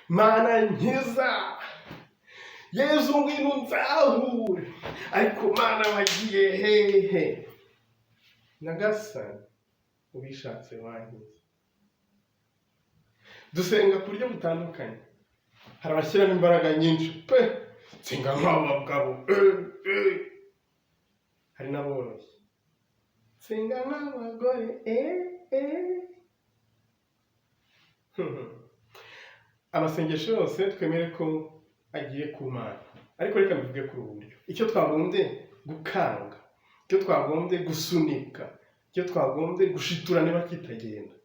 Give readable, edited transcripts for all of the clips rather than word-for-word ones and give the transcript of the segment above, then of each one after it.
mana nkiza, Yezu ngwino nzahure, ariko mana wagiye hehe? Nyagasani ubishatse wankiza. Dusenga ku buryo butandukanye. Hari abashyiramo imbaraga nyinshi pe, senga nk'abagabo, hari n'aboroshye, senga nk'abagore, amasengesho yose twemere ko agiye ku Mana, ariko reka mbivuge kuri ubu buryo. Icyo twagombye gukanga, icyo twagombye gusunika, icyo twagombye gushitura niba kitagenda,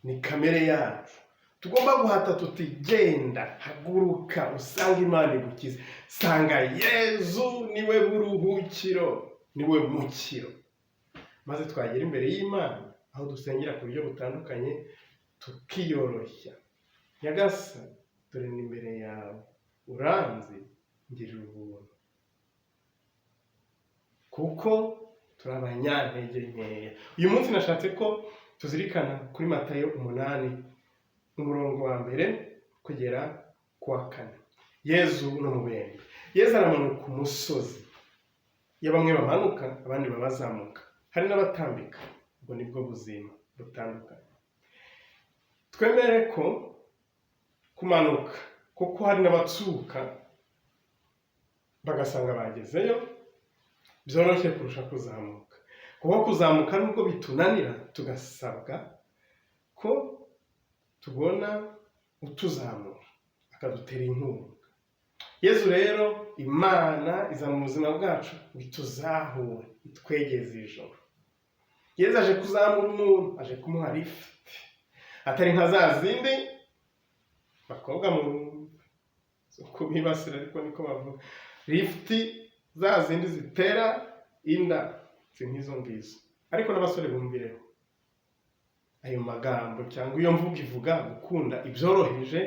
ni kamere yacu. Tugomba guhata tuti genda, haguruka, usanga Imana igukize. Sanga Yezu niwe buruhukiro, niwe mukiro. Maze twagera imbere y'Imana, aho dusengera ku buryo butandukanye, tukiyoroshya. Nyagasani, dore ni imbere yawe, uranzi, ngirira ubuntu. Kuko turi abanyantege nkeya. Uyu munsi nashatse ko tuzirikana kuri Matayo 8, umurongo wa mbere kugera ku wa 4. Yezu n'umubembe. Yezu aramanuka umusozi. Iyo bamwe bamanuka, abandi babazamuka. Hari n'abatambika. Ubwo nibwo buzima butandukanye. Twemere ko kumanuka, kuko hari n'abatsuka bagasanga bagezeyo, byoroshye kurusha kuzamuka. Kuko kuzamuka nubwo bitunanira, tugasabwa ko tubona utuzamura akadutera inkunga. Yezu rero Imana iza mu buzima bwacu bituzahure, itwegeze ijoro. Yezu aje kuzamura umuntu, aje kumuha lift, atari nka za zindi bakobwa mu kubibasira, ariko niko bavuga, lift za zindi zitera inda, si nk'izo ngizo. Ariko n'abasore bumvireho ayo magambo, cyangwa iyo mvuga ivuga gukunda ibyoroheje,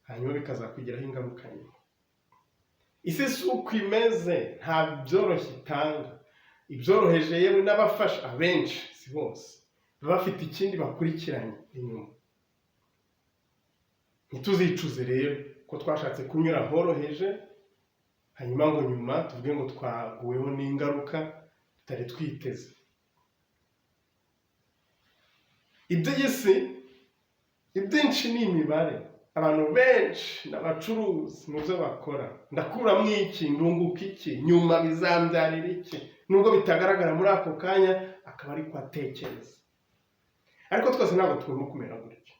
hanyuma bikazakugiraho ingaruka nyuma. Isi si uko imeze, nta byoroshye itanga. Ibyoroheje yewe n'abafasha abenshi, si bose, baba bafite ikindi bakurikiranye inyuma. Ntituzicuze rero ko twashatse kunyura horoheje, hanyuma ngo nyuma tuvuge ngo twaguweho n'ingaruka tutari twiteze. Iby'isi ibyinshi ni imibare. Abantu benshi n'abacuruzi mu byo bakora, ndakuramo iki, ndunguka iki, nyuma bizambyarira iki, nubwo bitagaragara muri ako kanya, akaba ari ko atekereza. Ariko twese ntabwo tugomba kumera gutyo,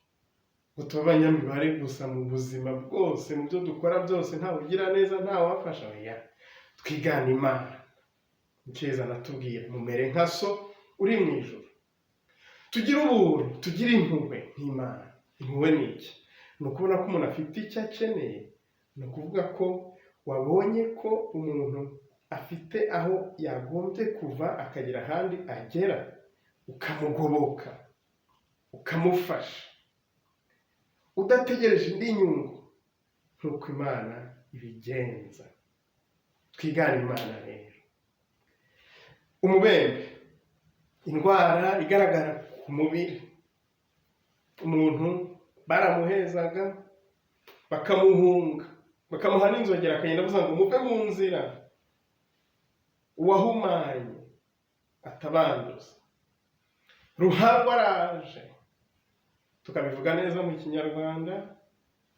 ngo tube abanyamibare gusa mu buzima bwose, mu byo dukora byose, ntawe ugira neza, ntawe wafasha. Oya, twigana Imana. Icyeza natubwira, mumere nka so uri mu ijuru. Tugire ubuntu, tugire impuhwe nk'Imana. Impuhwe ni iki? Ni ukubona ko umuntu afite icyo akeneye. Ni ukuvuga ko wabonye ko umuntu afite aho yagombye kuva akagera ahandi agera, ukamugoboka, ukamufasha, udategereje indi nyungu, nk'uko Imana ibigenza. Twigane Imana rero. Umubembe, indwara igaragara ku mubiri. Umuntu baramuhezaga, bakamuhunga, bakamuha n'inzogera, akagenda avuga ngo muve mu nzira, uwahumanye atabanduza. Ruharwa araje, tukabivuga neza mu Kinyarwanda,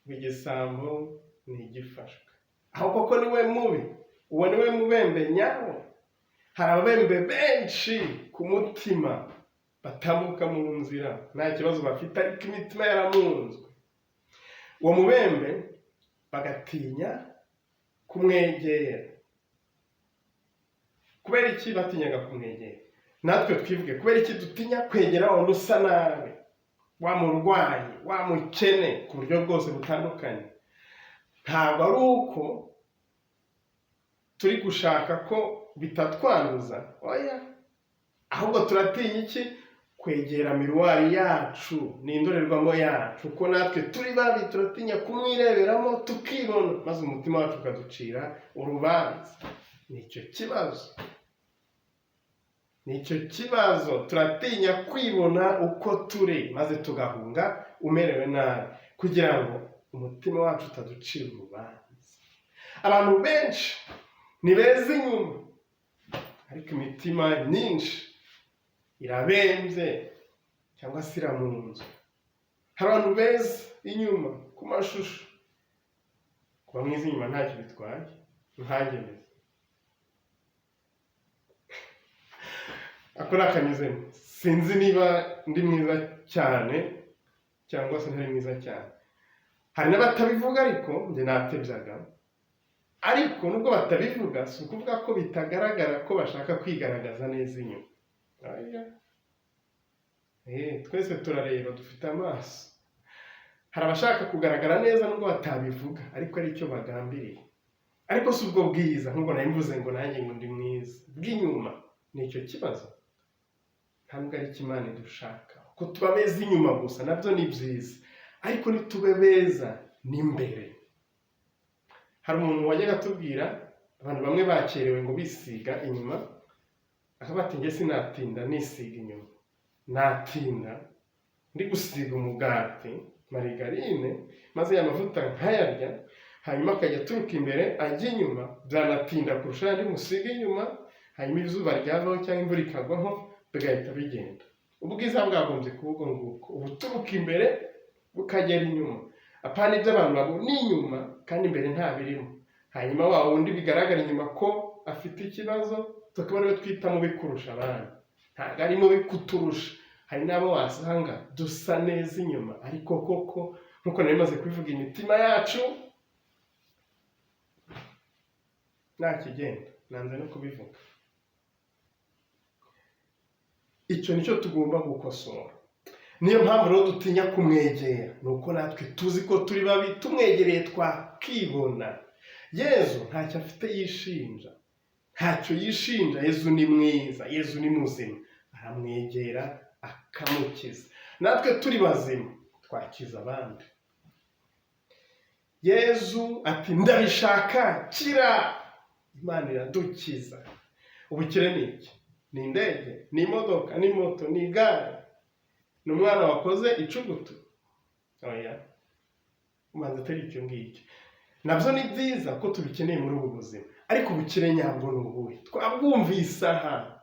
igisambo ni igifashwe. Aho koko niwe mubi, uwo niwe mubembe nyawe. Hari ababembe benshi ku mutima batambuka mu nzira, nta kibazo bafite, ariko imitima yaramunzwe. Uwo mubembe bagatinya kumwegera. Kubera iki batinyaga kumwegera? Natwe twivuge, kubera iki dutinya kwegera wundi usa nabi, wa murwayi, wa mukene, ku buryo bwose butandukanye? Ntabwo ari uko turi gushaka ko bitatwanduza, oya, ahubwo turatinya iki? Kwegera miruwari yacu, ni indorerwamo yacu, ko natwe turi babi, turatinya kumwireberamo tukibona, maze umutima wacu ukaducira urubanza. Nicyo kibazo, nicyo kibazo. Turatinya kwibona uko turi, maze tugahunga umerewe nabi kugira ngo umutima wacu utaducira urubanza. Abantu benshi ni beza inyuma ariko imitima myinshi irabembye cyangwa se iramunze. Hari abantu beza inyuma ku mashusho, kuba mwiza inyuma ntacyo bitwaye, nkanjye meze. Ako ni akanyuzemo. Sinzi niba ndi mwiza cyane cyangwa se ntari mwiza cyane. Hari n'abatabivuga ariko njye natebyaga. Ariko nubwo batabivuga si ukuvuga ko bitagaragara ko bashaka kwigaragaza neza inyuma. Twese turareba, dufite amaso. Hari abashaka kugaragara neza nubwo batabivuga ariko ari icyo bagambiriye. Ariko si ubwo bwiza nk'ubwo nabivuze ngo nanjye ngo ndi mwiza. Bw'inyuma ni icyo kibazo. Ntabwo ari Imana idushaka ko tuba beza inyuma gusa, nabyo ni byiza, ariko nitube beza n'imbere. Hari umuntu wajyaga atubwira abantu bamwe bakerewe ngo bisiga inyuma, akavuga ati njye sinatinda nisiga inyuma, natinda ndi gusiga umugati marigarine maze ya mavuta nkayarya, hanyuma akajya aturuka imbere ajya inyuma, byanatinda kurusha andi musiga inyuma, hanyuma izuba ryavaho cyangwa imvura ikagwaho bigahita bigenda. Ubwiza bwagombye kuvuga nguko, ubuturuka imbere bukagera inyuma. Apana ibyo abantu babona inyuma kandi imbere nta birimo, hanyuma wa wundi bigaragara inyuma ko afite ikibazo tukaba ariwe twita mubi kurusha abandi. Ntabwo ari mubi kuturusha. Hari n'abo wasanga dusa neza inyuma ariko koko nkuko nari maze kubivuga imitima yacu nta kigenda. Nanze no kubivuga. Icyo nicyo tugomba gukosora. Niyo mpamvu rero dutinya kumwegera, nuko natwe tuzi ko turi babi, tumwegereye twakibona. Yezu ntacyo afite yishinja, ntacyo yishinja. Yezu ni mwiza, Yezu ni muzima, aramwegera akamukiza. Natwe turi bazima twakiza abandi. Yezu ati ndabishaka kira, Imana iradukiza. Ubukire ni iki? Ni indege, ni imodoka, ni moto, ni igare, ni umwana wakoze icugutu? Oya, umanza atari icyo ngicyo. Nabyo ni byiza ko tubikeneye muri ubu buzima, ariko ubukire nyabwo ni ubuhe? Twabwumvise aha,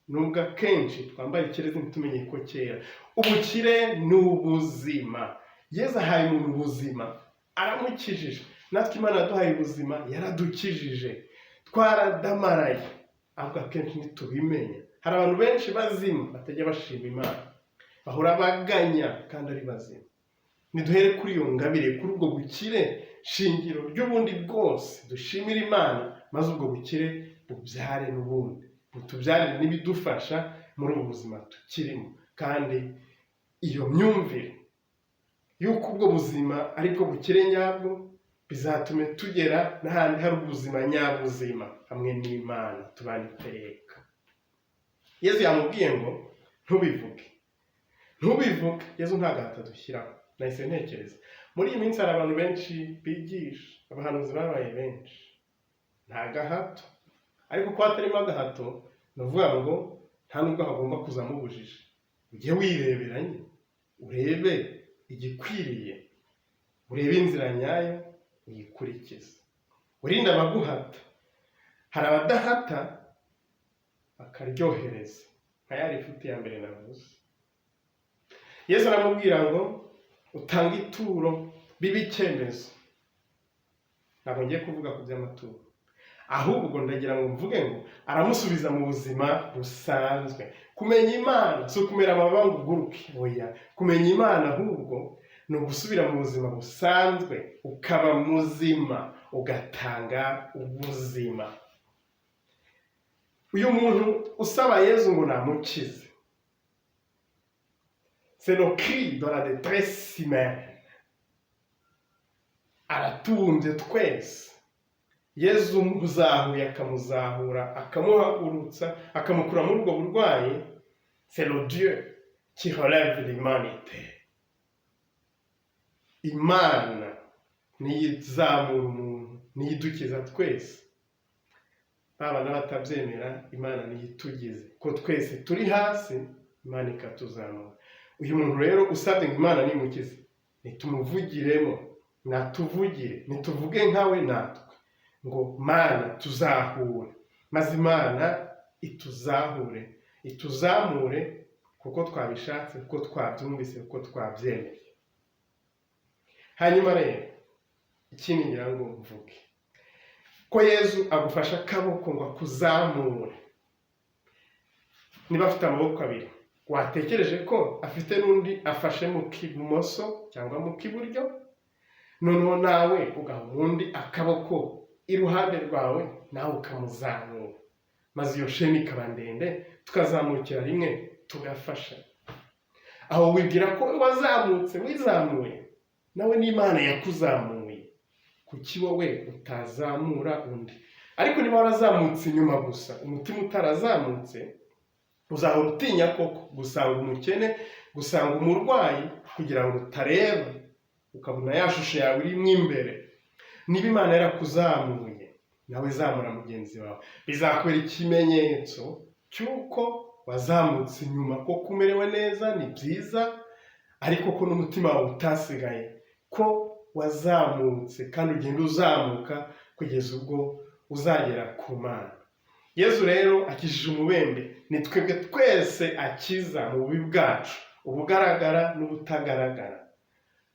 nubwo akenshi twambara ikirezi ntitumenye ko kera. Ubukire ni ubuzima. Yezu ahaye umuntu ubuzima, aramukijije. Natwe Imana yaduhaye ubuzima, yaradukijije. Twaradamaraye, ahubwo akenshi ntitubimenya. Hari abantu benshi bazima batajya bashima Imana, bahora baganya kandi ari bazima. Niduhere kuri iyo ngabire, kuri ubwo bukire shingiro ry'ubundi bwose, dushimira Imana, maze ubwo bukire bubyare n'ubundi, butubyarire n'ibidufasha muri ubu buzima tukirimo. Kandi iyo myumvire y'uko ubwo buzima ariko bukire nyabwo bizatume tugera n'ahandi hari ubuzima nyabuzima hamwe n'Imana tubana iteka. Yezu yamubwiye ngo ntubivuge, ntubivuge. Yezu nta gahato dushyiraho. Nahise ntekereza, muri iyi minsi hari abantu benshi bigisha, abahanuzi babaye benshi, nta gahato. Ariko ko hatarimo agahato, ni ukuvuga ngo nta nubwo hagomba kuzamo ubujiji. Ujye wireberanye, urebe igikwiriye, urebe inzira nyayo, uyikurikize. Urinde abaguhata. Hari abadahata bakaryohereza, nka ya rifuti ya mbere navuze. Yesu aramubwira ngo utanga ituro bibe icyemezo. Ntabwo ngiye kuvuga ku by'amaturo, ahubwo ndagira ngo mvuge ngo aramusubiza mu buzima busanzwe. Kumenya Imana si ukumera amababa ngo uguruke, oya. Kumenya Imana ahubwo ni ugusubira mu buzima busanzwe, ukaba muzima, ugatanga ubuzima. Uyu muntu usaba Yezu ngo namukize, c'est le cri de la détresse humaine. Aratumbye twese. Yezu muzahuye akamuzahura, akamuhagurutsa, akamukura muri ubwo burwayi. C'est le Dieu qui relève l'humanité. Imana niyo izamura umuntu, niyo idukiza twese. Baba n'abatabyemera, Imana niyo itugize. Ko twese turi hasi, Imana ikatuzamura. uyu muntu rero usabye ngo Imana nimukize, nitumuvugiremo, natuvugire, nituvuge nkawe natwe ngo Mana tuzahure, maze Imana ituzamure kuko twabishatse, kuko twabyumvise, kuko twabyemeye. Hanyuma rero ikindi ngira ngo mvuge ko Yezu agufasha akaboko ngo akuzamure. Niba afite amaboko abiri, watekereje ko afite n'undi afashe mu kibumoso cyangwa mu kiburyo, noneho nawe ugaha undi akaboko iruhande rwawe, nawe ukamuzamura, maze iyo sheni ikaba ndende, tukazamukira rimwe tugafasha. Aho wibwira ko wazamutse wizamuye, nawe n'Imana yakuzamuye, kuki wowe utazamura undi? Ariko niba warazamutse inyuma gusa, umutima utarazamutse, uzahora utinya koko gusanga umukene, gusanga umurwayi, kugira ngo utareba ukabona ya shusho yawe irimo imbere. Niba Imana yarakuzamuye, nawe zamura mugenzi wawe, bizakubera ikimenyetso cy'uko wazamutse inyuma, ko kumerewe neza ni byiza, ariko ko n'umutima wawe utasigaye, ko wazamutse kandi ugenda uzamuka kugeza ubwo uzagera ku Mana. Yezu rero akijije umubembe, ni twebwe twese akiza mu bubi bwacu, ubugaragara n'ubutagaragara.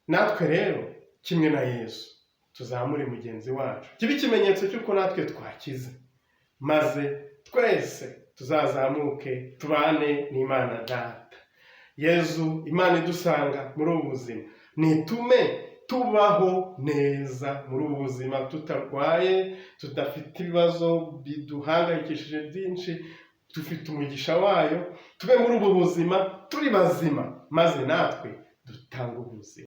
Natwe rero kimwe na Yesu tuzamure mugenzi wacu, kibe ikimenyetso cy'uko natwe twakize, maze twese tuzazamuke tubane n'Imana Data. Yezu, Imana idusanga muri ubu buzima, nitume tubaho neza muri ubu buzima, tutarwaye, tudafite ibibazo biduhangayikishije byinshi, dufite umugisha wayo, tube muri ubu buzima turi bazima, maze natwe dutanga ubuzima.